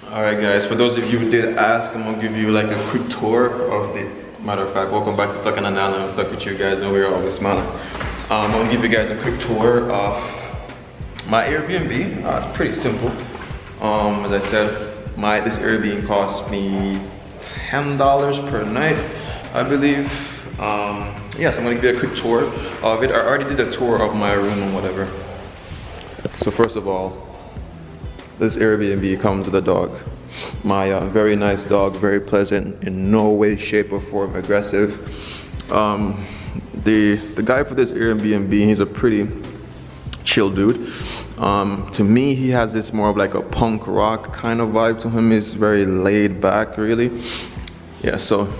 Alright guys, for those of you who did ask, I'm gonna give you like a quick tour of the, matter of fact, welcome back to Stuck on an Island. I'm stuck with you guys and we're always smiling. I'm gonna give you guys a quick tour of my Airbnb. It's pretty simple. As I said, this Airbnb cost me $10 per night, I believe. Yeah, so I'm gonna give you a quick tour of it. I already did a tour of my room and whatever. So first of all, this Airbnb comes with a dog. My very nice dog, very pleasant, in no way, shape or form aggressive. The guy for this Airbnb, he's a pretty chill dude. To me, he has this more of like a punk rock kind of vibe to him. He's very laid back, really. Yeah, so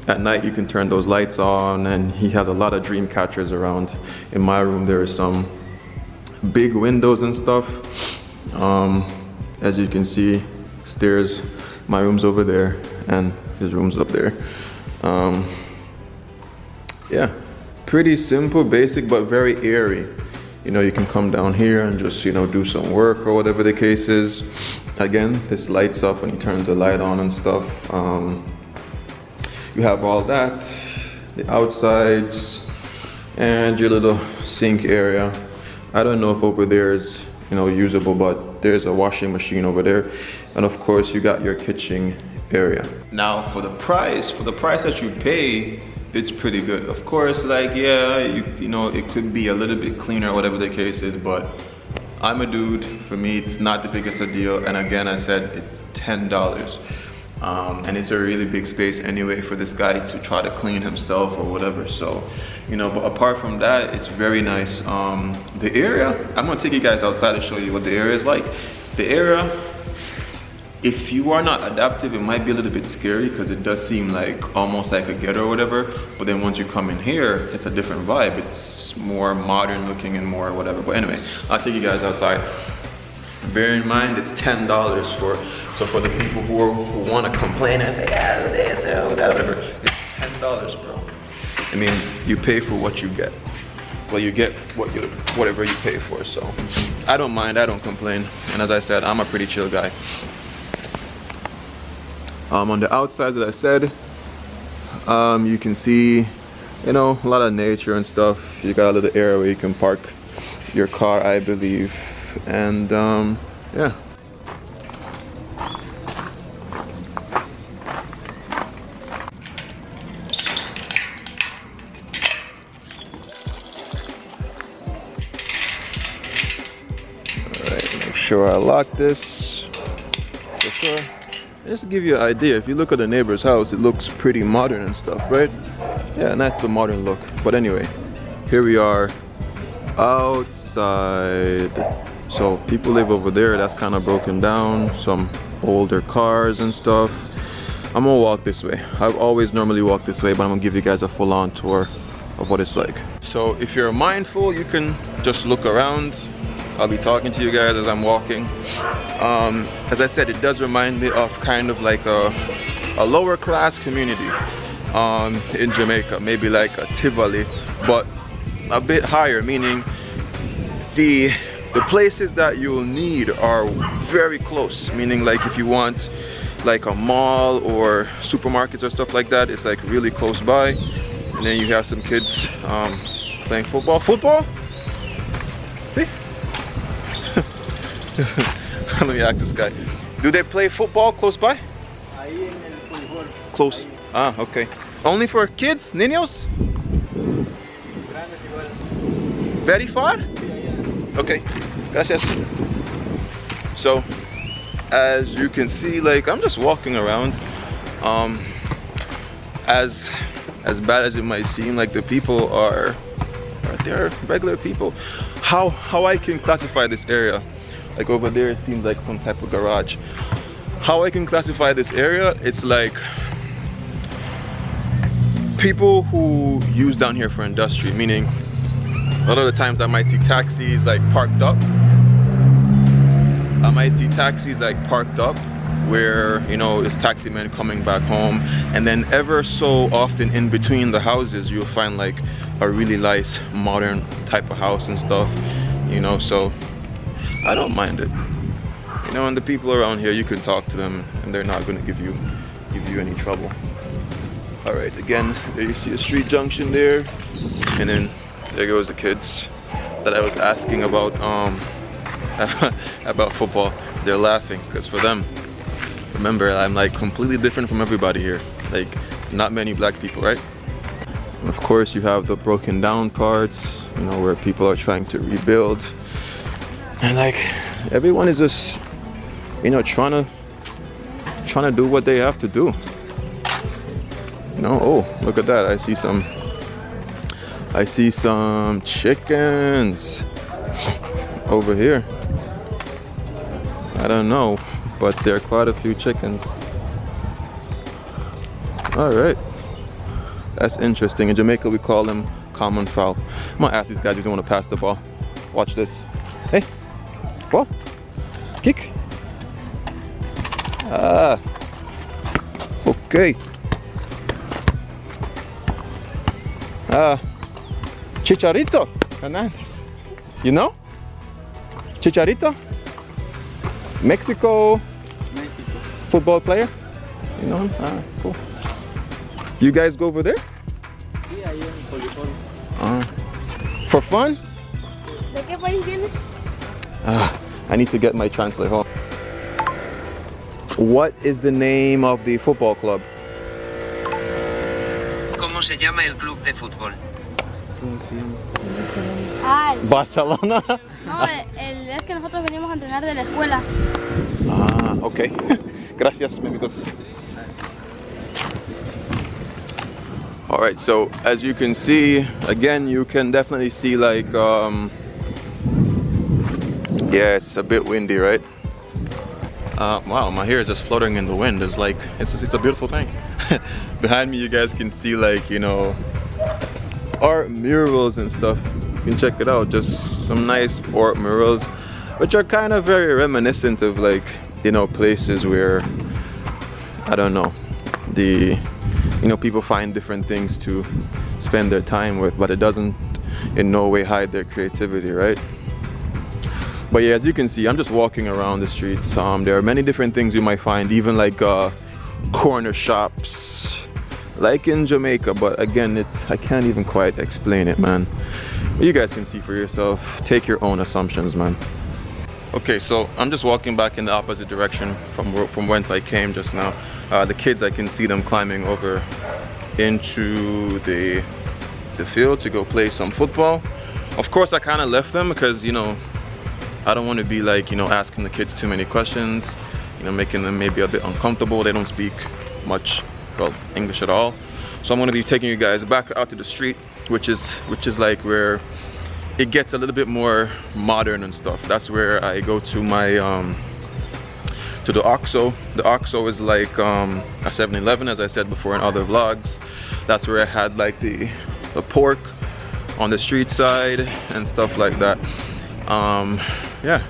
at night you can turn those lights on, and he has a lot of dream catchers around. In my room there are some big windows and stuff. As you can see, stairs, my room's over there and his room's up there. Yeah, pretty simple, basic, but very airy. You know, you can come down here and just, you know, do some work or whatever the case is. Again, this lights up when he turns the light on and stuff. You have all that, the outsides, and your little sink area. I don't know if over there is, you know, usable, but there's a washing machine over there. And of course, you got your kitchen area. Now, for the price that you pay, it's pretty good. Of course, like, yeah, you know, it could be a little bit cleaner, whatever the case is, but I'm a dude. For me, it's not the biggest a deal. And again, I said it's $10. And it's a really big space anyway for this guy to try to clean himself or whatever. So, you know, but apart from that, it's very nice. The area, I'm gonna take you guys outside to show you what the area is like. The area, if you are not adaptive, it might be a little bit scary because it does seem like almost like a ghetto or whatever. But then once you come in here, it's a different vibe. It's more modern looking and more whatever. But anyway, I'll take you guys outside. Bear in mind, it's $10 so for the people who want to complain and say, yeah, this or whatever, it's $10, bro. I mean, you pay for what you get. Well, you get whatever you pay for, so I don't mind, I don't complain. And as I said, I'm a pretty chill guy. On the outside, as I said, you can see, you know, a lot of nature and stuff. You got a little area where you can park your car, I believe. And yeah. Alright, make sure I lock this for sure. Just to give you an idea, if you look at the neighbor's house, it looks pretty modern and stuff, right? Yeah, nice the modern look. But anyway, here we are outside. So people live over there, that's kind of broken down, some older cars and stuff. I'm gonna walk this way. I've always normally walk this way, but I'm gonna give you guys a full-on tour of what it's like. So if you're mindful, you can just look around. I'll be talking to you guys as I'm walking. As I said, it does remind me of kind of like a lower class community in Jamaica, maybe like a Tivoli, but a bit higher, meaning the places that you'll need are very close, meaning like if you want like a mall or supermarkets or stuff like that, it's like really close by. And then you have some kids playing football. See? Let me ask this guy. Do they play football close by? Close. Ah, okay. Only for kids, niños? Very far? Okay, gracias. So, as you can see, like, I'm just walking around. As bad as it might seem, like the people are they're regular people. How I can classify this area, like over there it seems like some type of garage. How I can classify this area, it's like people who use down here for industry, meaning a lot of the times I might see taxis like parked up. Where, you know, it's taxi men coming back home, and then ever so often in between the houses you'll find like a really nice modern type of house and stuff, you know, so I don't mind it. You know, and the people around here, you can talk to them and they're not going to give you any trouble. All right, again, there you see a street junction there, and then there goes the kids that I was asking about about football. They're laughing because for them, remember, I'm like completely different from everybody here. Like, not many black people, right? And of course, you have the broken down parts, you know, where people are trying to rebuild, and like everyone is just, you know, trying to do what they have to do. You know, oh, look at that! I see some chickens over here. I don't know, but there are quite a few chickens. All right, that's interesting. In Jamaica, we call them common fowl. I'm gonna ask these guys if they want to pass the ball. Watch this. Hey, ball, kick. Ah, okay. Chicharito Hernandez. You know? Chicharito? Mexico football player? You know him? Ah, cool. You guys go over there? Yeah, volleyball. For fun? ¿De qué país viene? I need to get my translator home. What is the name of the football club? ¿Cómo se llama el club de fútbol? Barcelona. No, es que nosotros venimos a entrenar de la escuela. Ah, okay. Gracias, amigos. All right, so as you can see, again, you can definitely see like, yeah, it's a bit windy, right? Wow, my hair is just fluttering in the wind. It's like, it's a beautiful thing. Behind me, you guys can see like, you know, art murals and stuff. You can check it out, just some nice art murals, which are kind of very reminiscent of like, you know, places where, I don't know, you know, people find different things to spend their time with, but it doesn't in no way hide their creativity, right? But yeah, as you can see, I'm just walking around the streets. There are many different things you might find, even like corner shops, like in Jamaica. But again, I can't even quite explain it, man. But you guys can see for yourself. Take your own assumptions, man. Okay, so I'm just walking back in the opposite direction from whence I came just now. The kids, I can see them climbing over into the field to go play some football. Of course, I kind of left them because, you know, I don't want to be like, you know, asking the kids too many questions, you know, making them maybe a bit uncomfortable. They don't speak much, well, English at all. So I'm going to be taking you guys back out to the street, which is like where it gets a little bit more modern and stuff. That's where I go to my to the OXXO. The OXXO is like a 7-Eleven, as I said before in other vlogs. That's where I had like the pork on the street side and stuff like that. Yeah,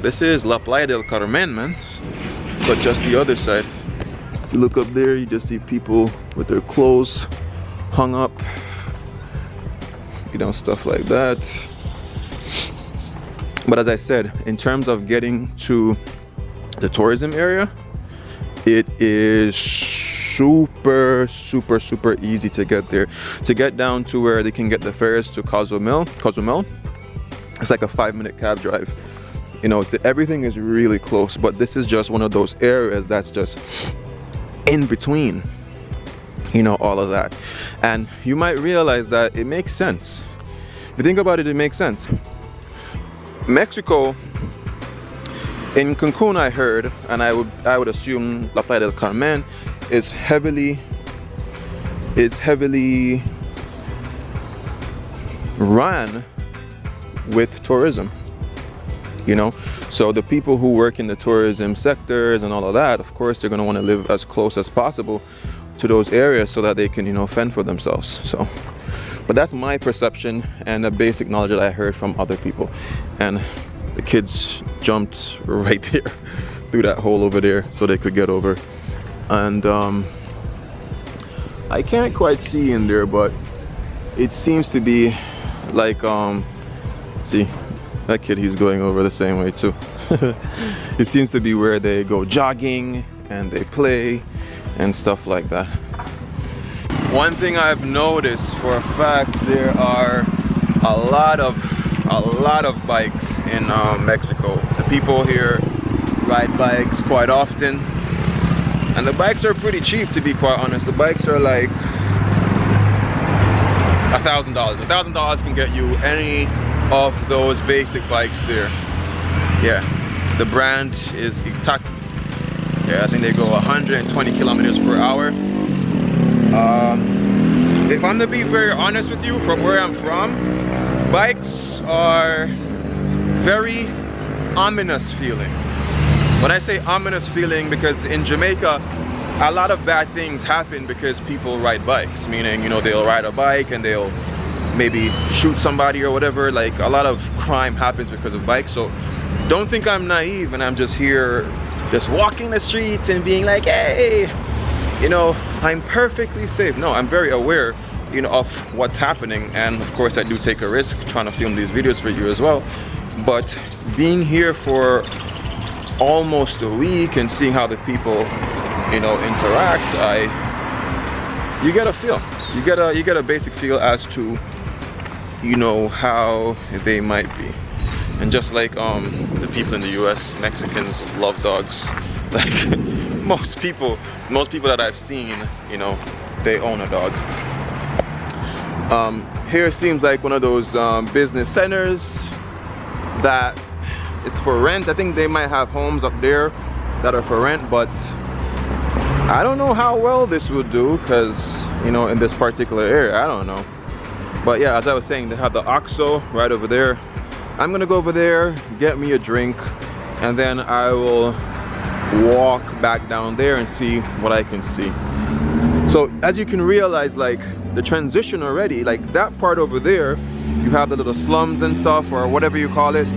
this is La Playa del Carmen, man, but just the other side. You look up there, you just see people with their clothes hung up, you know, stuff like that. But as I said, in terms of getting to the tourism area, it is super easy to get there. To get down to where they can get the ferries to Cozumel, it's like a 5-minute cab drive. You know, everything is really close, but this is just one of those areas that's just in between, you know, all of that. And you might realize that it makes sense. If you think about it, it makes sense. Mexico, in Cancun, I heard, and I would assume La Playa del Carmen is heavily run with tourism, you know. So the people who work in the tourism sectors and all of that, of course, they're going to want to live as close as possible to those areas so that they can, you know, fend for themselves. So, but that's my perception and the basic knowledge that I heard from other people. And the kids jumped right there through that hole over there so they could get over. And I can't quite see in there, but it seems to be like see, That kid, he's going over the same way too. It seems to be where they go jogging and they play and stuff like that. One thing I've noticed for a fact, there are a lot of bikes in Mexico. The people here ride bikes quite often, and the bikes are pretty cheap, to be quite honest. The bikes are like $1,000. $1,000 can get you any of those basic bikes there. Yeah, the brand is Ibby. Yeah, I think they go 120 kilometers per hour. If I'm to be very honest with you, from where I'm from, bikes are very ominous feeling. When I say ominous feeling, because in Jamaica, a lot of bad things happen because people ride bikes, meaning, you know, they'll ride a bike and they'll maybe shoot somebody or whatever. Like, a lot of crime happens because of bikes. So don't think I'm naive and I'm just here just walking the streets and being like, hey, you know, I'm perfectly safe. No, I'm very aware, you know, of what's happening, and of course I do take a risk trying to film these videos for you as well. But being here for almost a week and seeing how the people, you know, interact, you get a feel. You get a basic feel as to, you know, how they might be. And just like the people in the US, Mexicans love dogs. Like most people that I've seen, you know, they own a dog. Here seems like one of those business centers that it's for rent. I think they might have homes up there that are for rent, but I don't know how well this will do, because, you know, in this particular area, I don't know. But yeah, as I was saying, they have the OXXO right over there. I'm gonna go over there, get me a drink, and then I will walk back down there and see what I can see. So as you can realize, like, the transition already, like that part over there, you have the little slums and stuff, or whatever you call it.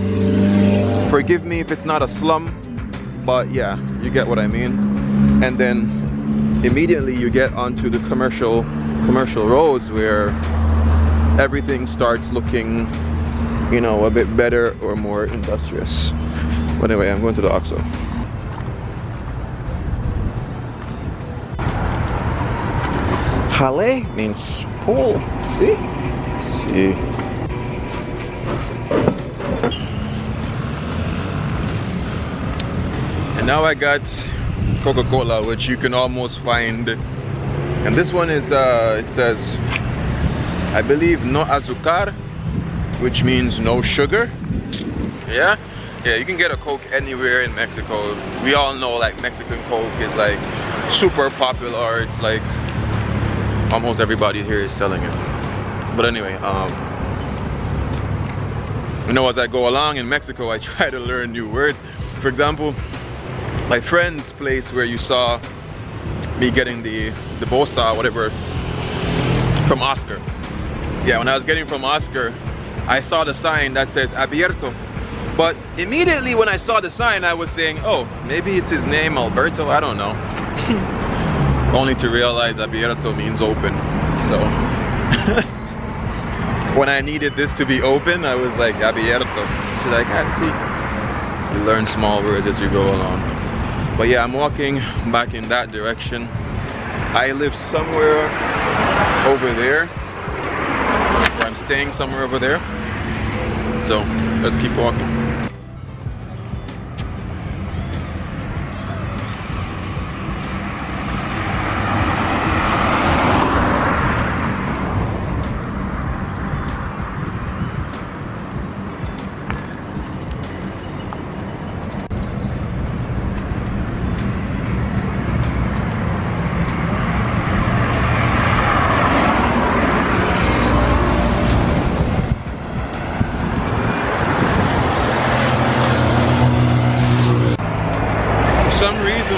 Forgive me if it's not a slum, but yeah, you get what I mean. And then immediately you get onto the commercial roads where everything starts looking, you know, a bit better or more industrious. But anyway, I'm going to the OXXO. Hale means pool. See? See. And now I got Coca-Cola, which you can almost find. And this one is, it says, I believe, no azúcar, which means no sugar. Yeah, you can get a Coke anywhere in Mexico. We all know, like, Mexican Coke is like super popular. It's like almost everybody here is selling it. But anyway, you know, as I go along in Mexico, I try to learn new words. For example, my friend's place where you saw me getting the bosa, whatever, from Oscar. Yeah, when I was getting from Oscar, I saw the sign that says abierto. But immediately when I saw the sign, I was saying, oh, maybe it's his name, Alberto, I don't know. Only to realize abierto means open. So when I needed this to be open, I was like, abierto. She's like, I see. You learn small words as you go along. But yeah, I'm walking back in that direction. I live somewhere over there, or I'm staying somewhere over there. So let's keep walking.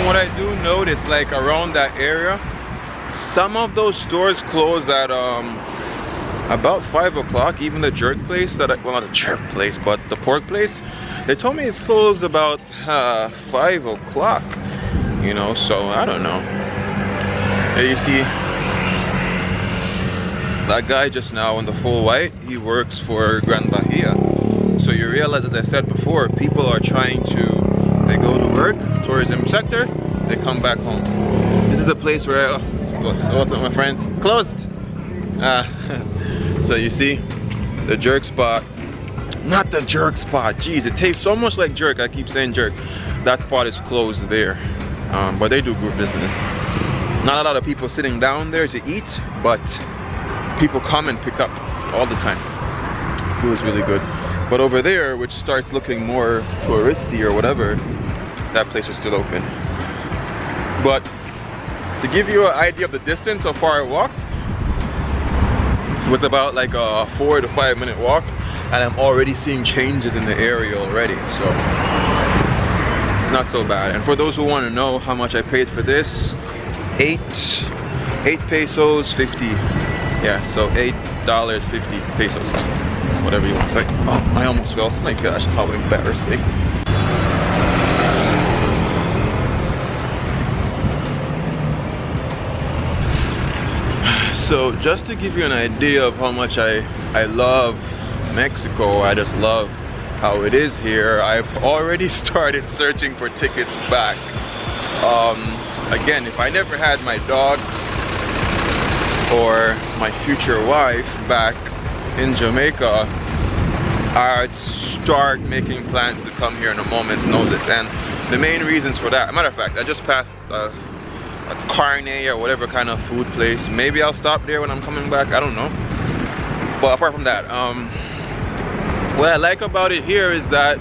What I do notice, like around that area, some of those stores close at about 5 o'clock. Even the jerk place that well, not the jerk place, but the pork place, they told me it's closed about 5 o'clock, you know, so I don't know. There you see that guy just now in the full white, he works for Grand Bahia. So you realized, as I said before, people are trying to, they go to work, tourism sector, they come back home. This is a place where, what's up my friends? Closed! So you see, the jerk spot, not the jerk spot, jeez, it tastes so much like jerk, I keep saying jerk. That spot is closed there, but they do good business. Not a lot of people sitting down there to eat, but people come and pick up all the time. Feels really good. But over there, which starts looking more touristy or whatever, that place is still open. But to give you an idea of the distance, how far I walked, it was about like a 4 to 5 minute walk, and I'm already seeing changes in the area already, so it's not so bad. And for those who want to know how much I paid for this, 8 pesos 50. Yeah, so $8.50 pesos, whatever you want to say. Oh, I almost fell. My gosh, how embarrassing. So just to give you an idea of how much I love Mexico, I just love how it is here, I've already started searching for tickets back. Again, if I never had my dogs or my future wife back in Jamaica, I'd start making plans to come here in a moment's notice. And the main reasons for that, matter of fact, I just passed a carne or whatever kind of food place. Maybe I'll stop there when I'm coming back, I don't know. But apart from that, what I like about it here is that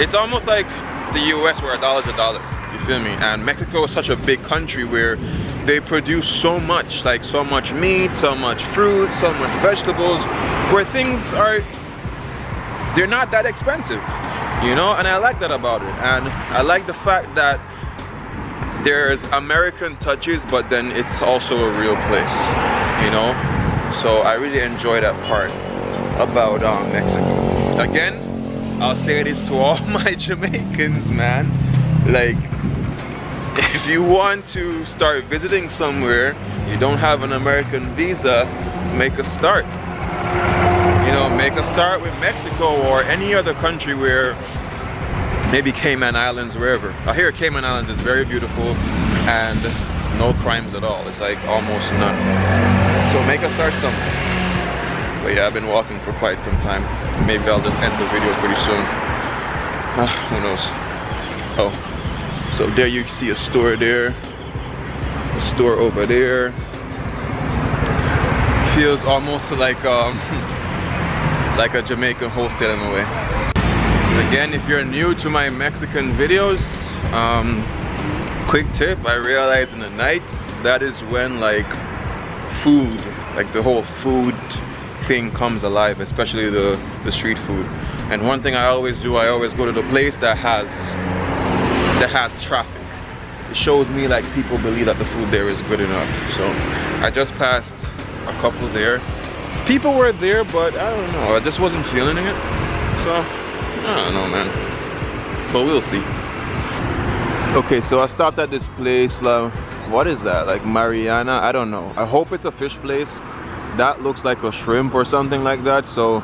it's almost like the US where a dollar's a dollar, you feel me? And Mexico is such a big country where they produce so much, like so much meat, so much fruit, so much vegetables, where things are, they're not that expensive, you know? And I like that about it. And I like the fact that there's American touches, but then it's also a real place, you know? So I really enjoy that part about Mexico. Again, I'll say this to all my Jamaicans, man. Like, if you want to start visiting somewhere, you don't have an American visa, make a start. You know, make a start with Mexico or any other country where, maybe Cayman Islands, wherever. I hear Cayman Islands is very beautiful and no crimes at all. It's like almost none. So make a start somewhere. But yeah, I've been walking for quite some time. Maybe I'll just end the video pretty soon. Who knows? Oh, so there you see a store there, a store over there. Feels almost like a Jamaican hostel in a way. Again, if you're new to my Mexican videos, quick tip, I realize in the nights, that is when like food, like the whole food thing comes alive, especially the street food. And one thing I always do, I always go to the place that has traffic. It shows me like people believe that the food there is good enough. So I just passed a couple there. People were there, but I don't know, I just wasn't feeling it. So I don't know, man, but we'll see. Okay, so I stopped at this place, what is that, like Mariana? I don't know. I hope it's a fish place. That looks like a shrimp or something like that. So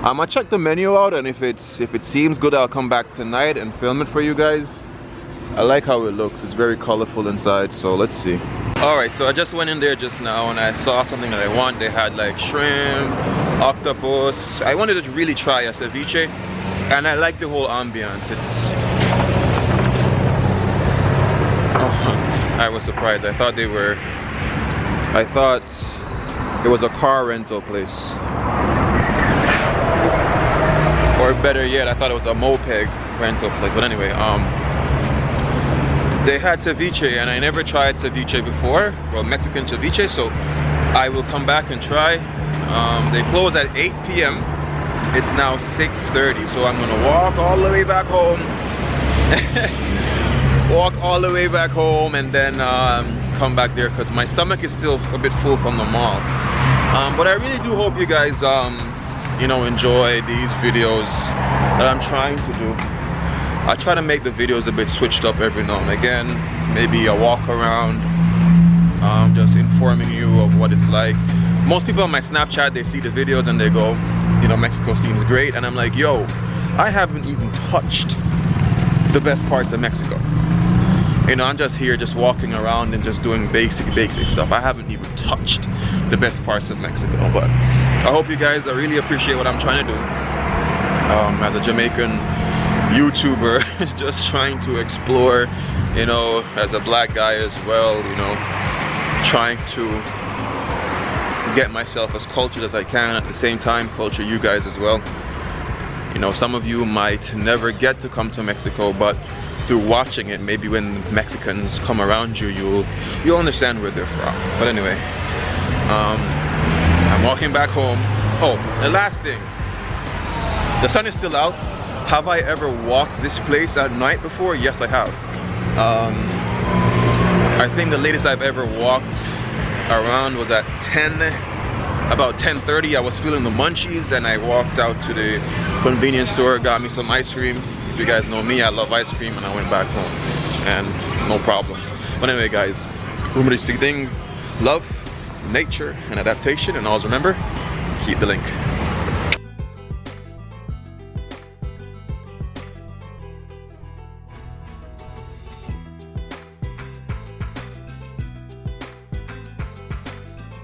I'm gonna check the menu out, and if it seems good, I'll come back tonight and film it for you guys. I like how it looks. It's very colorful inside, so let's see. All right, so I just went in there just now and I saw something that I want. They had like shrimp, octopus. I wanted to really try a ceviche, and I like the whole ambiance. I was surprised. I thought it was a car rental place. Or better yet, I thought it was a moped rental place. But anyway, they had ceviche, and I never tried ceviche before. Well, Mexican ceviche, so I will come back and try. They close at 8 p.m. It's now 6:30, so I'm gonna walk all the way back home. Walk all the way back home and then come back there, because my stomach is still a bit full from the mall. But I really do hope you guys you know, enjoy these videos that I'm trying to do. I try to make the videos a bit switched up every now and again. Maybe a walk around, just informing you of what it's like. Most people on my Snapchat, they see the videos and they go, you know, Mexico seems great, and I'm like, yo, I haven't even touched the best parts of Mexico. You know, I'm just here just walking around and just doing basic stuff. I haven't even touched the best parts of Mexico, but I hope you guys really appreciate what I'm trying to do. As a Jamaican YouTuber, just trying to explore, you know, as a black guy as well, you know, trying to get myself as cultured as I can, at the same time culture you guys as well. You know, some of you might never get to come to Mexico, but through watching it, maybe when Mexicans come around you, you'll understand where they're from. But anyway, I'm walking back home. Oh, the last thing, the sun is still out. Have I ever walked this place at night before? Yes, I have. I think the latest I've ever walked around was at about 10:30. I was feeling the munchies and I walked out to the convenience store, got me some ice cream. If you guys know me, I love ice cream, and I went back home and no problems. But anyway guys, remember these three things: love, nature, and adaptation. And always remember, keep the link.